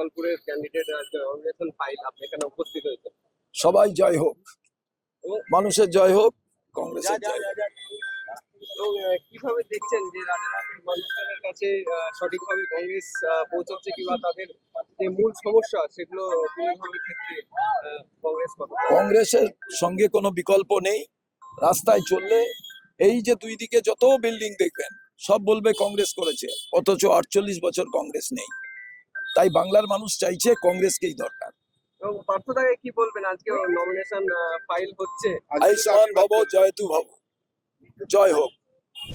গোপালপুরের candidate nomination file আপনি এখানে উপস্থিত হয়েছে। সবাই জয় হোক, এবং মানুষের জয় হোক, কংগ্রেসের জয় হোক। এবং কিভাবে দেখছেন যে রাজারহাটের মানুষজনের কাছে সঠিকভাবে কংগ্রেস পৌঁছাচ্ছে কিংবা তাদের যে মূল সমস্যা সেগুলো তুলে ধরার ক্ষেত্রে কংগ্রেস কতটা? কংগ্রেসের সঙ্গে কোনো বিকল্প নেই। রাস্তায় চললে এই যে দুই দিকে যত বিল্ডিং দেখবেন সব বলবে কংগ্রেস করেছে, অথচ 48 বছর কংগ্রেস নেই। তাই বাংলার মানুষ চাইছে কংগ্রেসকেই দরকার। এবং পার্থদাকে কি বলবেন, আজকে নমিনেশন ফাইল হচ্ছে। আয়ুষ্মান ভব, জয়তু ভব, জয় হোক।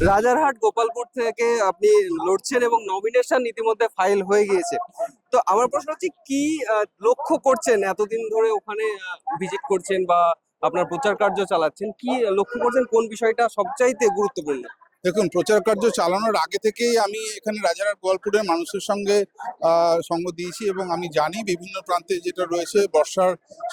রাজারহাট গোপালপুর থেকে আপনি লড়ছেন এবং নমিনেশন ইতিমধ্যে ফাইল হয়ে গিয়েছে। তো আমার প্রশ্ন হচ্ছে কি লক্ষ্য করছেন, এতদিন ধরে ওখানে ভিজিট করছেন বা আপনার প্রচার কার্য চালাচ্ছেন, কি লক্ষ্য করছেন, কোন বিষয়টা সবচাইতে গুরুত্বপূর্ণ? দেখুন, প্রচার কার্য চালানোর আগে থেকেই আমি এখানে রাজারহাট গোপালপুরের মানুষের সঙ্গে সঙ্গ দিয়েছি এবং আমি জানি বিভিন্ন প্রান্তে যেটা রয়েছে,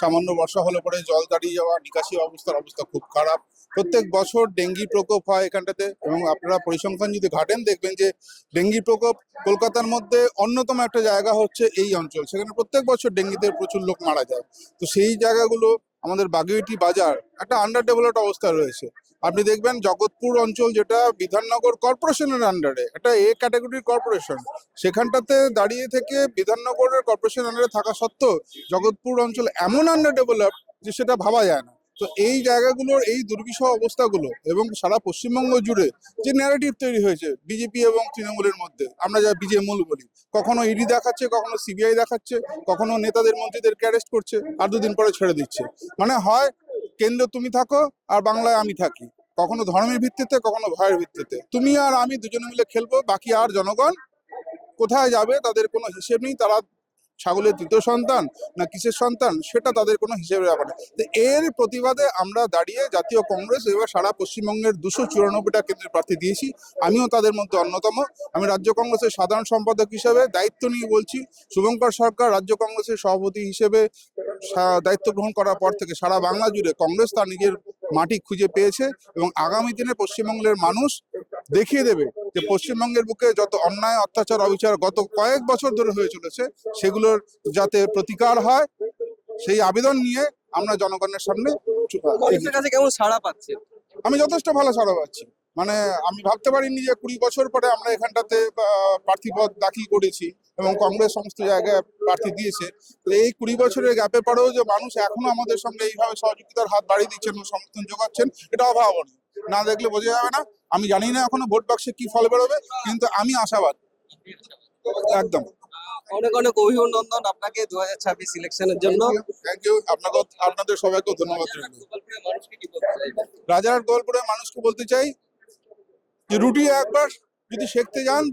সামান্য বর্ষা হলে পরে জল দাঁড়িয়ে যাওয়া, নিকাশি অবস্থা খুব খারাপ। প্রত্যেক বছর ডেঙ্গি প্রকোপ হয় এখানটাতে এবং আপনারা পরিসংখ্যান যদি ঘাটেন দেখবেন যে ডেঙ্গি প্রকোপ কলকাতার মধ্যে অন্যতম একটা জায়গা হচ্ছে এই অঞ্চল। সেখানে প্রত্যেক বছর ডেঙ্গিতে প্রচুর লোক মারা যায়। তো সেই জায়গাগুলো আমাদের বাগুইটি বাজার একটা আন্ডার ডেভেলপড অবস্থা রয়েছে। আপনি দেখবেন জগৎপুর অঞ্চল, যেটা বিধাননগর কর্পোরেশনের আন্ডারে, একটা এ ক্যাটাগরির কর্পোরেশন, সেখানটাতে দাঁড়িয়ে থেকে বিধাননগরের কর্পোরেশন আন্ডারে থাকা সত্ত্বেও জগৎপুর অঞ্চল এমন আন্ডার ডেভেলপ যে সেটা ভাবা যায় না। তো এই জায়গাগুলোর এই দুর্বিষহ অবস্থাগুলো এবং সারা পশ্চিমবঙ্গ জুড়ে যে ন্যারেটিভ তৈরি হয়েছে বিজেপি এবং তৃণমূলের মধ্যে, আমরা যা বিজেমূল বলি, কখনো ইডি দেখাচ্ছে, কখনো সিবিআই দেখাচ্ছে, কখনো নেতাদের মন্ত্রীদেরকে অ্যারেস্ট করছে আর দুদিন পরে ছেড়ে দিচ্ছে। মানে হয় কেন্দ্র তুমি থাকো আর বাংলায় আমি থাকি, কখনো ধর্মের ভিত্তিতে, কখনো ভয়ের ভিত্তিতে। তুমি আর আমি দুজনে মিলে খেলবো, বাকি আর জনগণ কোথায় যাবে তাদের কোনো হিসেব নেই। তারা ছাগলের তৃতীয় সন্তান না কিসের সন্তান সেটা তাদের কোনো হিসেবে ব্যাপার না। তো এর প্রতিবাদে আমরা দাঁড়িয়ে জাতীয় কংগ্রেস এবার সারা পশ্চিমবঙ্গের 294টা কেন্দ্রের প্রার্থী দিয়েছি, আমিও তাদের মধ্যে অন্যতম। আমি রাজ্য কংগ্রেসের সাধারণ সম্পাদক হিসেবে দায়িত্ব নিয়ে বলছি, শুভঙ্কর সরকার রাজ্য কংগ্রেসের সভাপতি হিসেবে দায়িত্ব গ্রহণ করার পর থেকে সারা বাংলা জুড়ে কংগ্রেস তার নিজের মাটি খুঁজে পেয়েছে এবং আগামী দিনে পশ্চিমবঙ্গের মানুষ দেখিয়ে দেবে যে পশ্চিমবঙ্গের বুকে যত অন্যায়, অত্যাচার, অবিচার গত কয়েক বছর ধরে হয়ে চলেছে সেগুলোর যাতে প্রতিকার হয়, সেই আবেদন নিয়ে আমরা জনগণের সামনে কংগ্রেসের কাছে কেমন সাড়া পাচ্ছে? আমি যথেষ্ট ভালো সাড়া পাচ্ছি। মানে আমি ভাবতে পারিনি যে 20 বছর পরে আমরা এখানটাতে প্রার্থী পদ দাখিল করেছি এবং কংগ্রেস সমস্ত জায়গায় প্রার্থী দিয়েছে। তো এই 20 বছরের গ্যাপে পরেও যে মানুষ এখনো আমাদের সঙ্গে এইভাবে সহযোগিতার হাত বাড়িয়ে দিচ্ছেন এবং সমর্থন যোগাচ্ছেন, এটা অভাবনীয়। না দেখলে বোঝা যাবে না। আমি জানি না এখনো ভোট বাক্সে কি ফল বেরোবে, কিন্তু আমি আশাবাদ একদম। অনেক অনেক অভিনন্দন আপনাকে 2026 ইলেকশনের জন্য। Thank you. আপনাদের সবাইকে ধন্যবাদ। গোপালপুরের মানুষকে কি বলতে চাইবেন? রাজারহাট গোপালপুরের মানুষকে বলতে চাই যে রুটি একবার যদি সেঁকতে যান,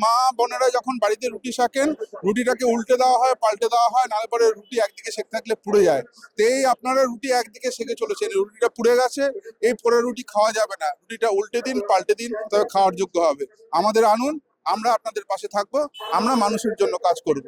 মা বোনেরা যখন বাড়িতে রুটি শাকেন, রুটিটাকে উল্টে দেওয়া হয়, পাল্টে দেওয়া হয়, নাহলে পরে রুটি একদিকে সেঁকে থাকলে পুড়ে যায়। তো এই আপনারা রুটি একদিকে সেঁকে চলেছেন, রুটিটা পুড়ে গেছে, এই পোড়া রুটি খাওয়া যাবে না। রুটিটা উল্টে দিন, পাল্টে দিন, তবে খাওয়ার যোগ্য হবে। আমাদের আনুন, আমরা আপনাদের পাশে থাকবো, আমরা মানুষের জন্য কাজ করব।